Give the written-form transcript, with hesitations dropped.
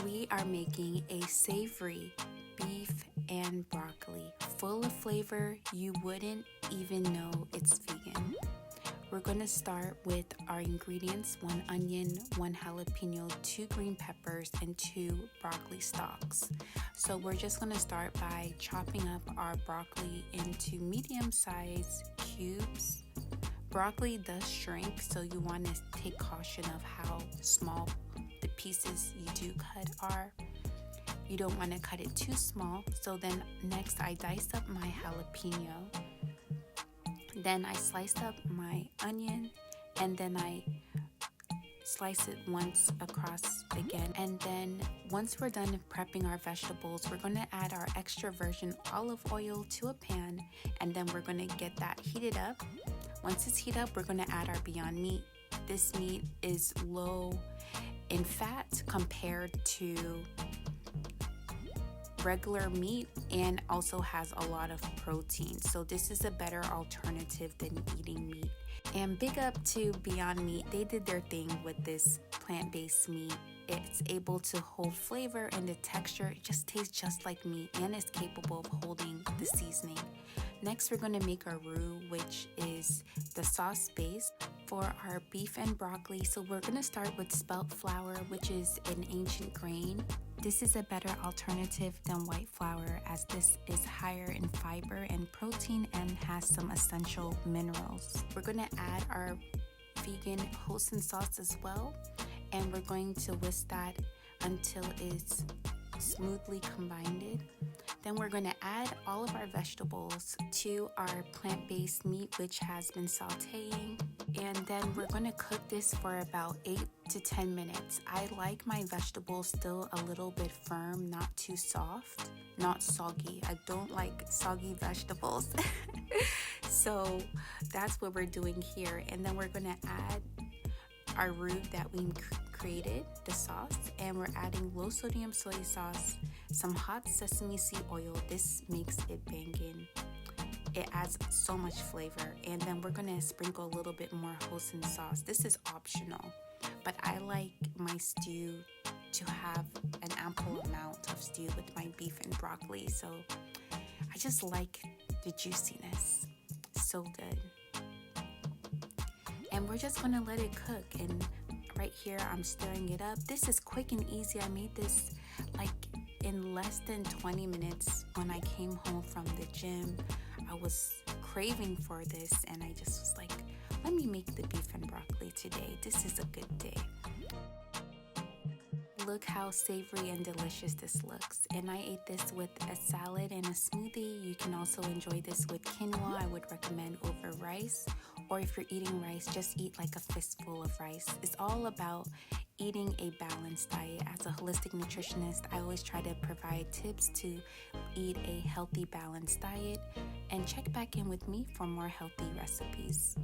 We are making a savory beef and broccoli, full of flavor. You wouldn't even know it's vegan. We're going to start with our ingredients: 1 onion, 1 jalapeno, 2 green peppers, and 2 broccoli stalks. So we're just going to start by chopping up our broccoli into medium-sized cubes. Broccoli does shrink, so you want to take caution of how small the pieces you do cut are. You don't want to cut it too small. So then next I dice up my jalapeno. Then I sliced up my onion, and then I slice it once across again. And then once we're done prepping our vegetables, we're going to add our extra virgin olive oil to a pan, and then we're going to get that heated up. Once it's heated up, we're going to add our Beyond Meat. This meat is low in fat compared to regular meat, and also has a lot of protein. So this is a better alternative than eating meat. And big up to Beyond Meat. They did their thing with this plant-based meat. It's able to hold flavor, and the texture, it just tastes just like meat, and is capable of holding the seasoning. Next, we're going to make our roux, which is the sauce base for our beef and broccoli. So we're going to start with spelt flour, which is an ancient grain. This is a better alternative than white flour, as this is higher in fiber and protein and has some essential minerals. We're going to add our vegan hoisin sauce as well, and we're going to whisk that until it's smoothly combined. Then we're going to add all of our vegetables to our plant-based meat, which has been sauteing. And then we're going to cook this for about 8 to 10 minutes. I like my vegetables still a little bit firm, not too soft, not soggy. I don't like soggy vegetables. So that's what we're doing here. And then we're going to add our roux that we created, the sauce, and we're adding low sodium soy sauce, some hot sesame seed oil. This makes it bangin'. It adds so much flavor. And then we're gonna sprinkle a little bit more hoisin sauce. This is optional, but I like my stew to have an ample amount of stew with my beef and broccoli. So I just like the juiciness. So good. And we're just gonna let it cook. And right here, I'm stirring it up. This is quick and easy. I made this like in less than 20 minutes when I came home from the gym. I was craving for this, and I just was like, let me make the beef and broccoli today. This is a good day. Look how savory and delicious this looks. And I ate this with a salad and a smoothie. You can also enjoy this with quinoa. I would recommend over rice. Or if you're eating rice, just eat like a fistful of rice. It's all about eating a balanced diet. As a holistic nutritionist, I always try to provide tips to eat a healthy, balanced diet. And check back in with me for more healthy recipes.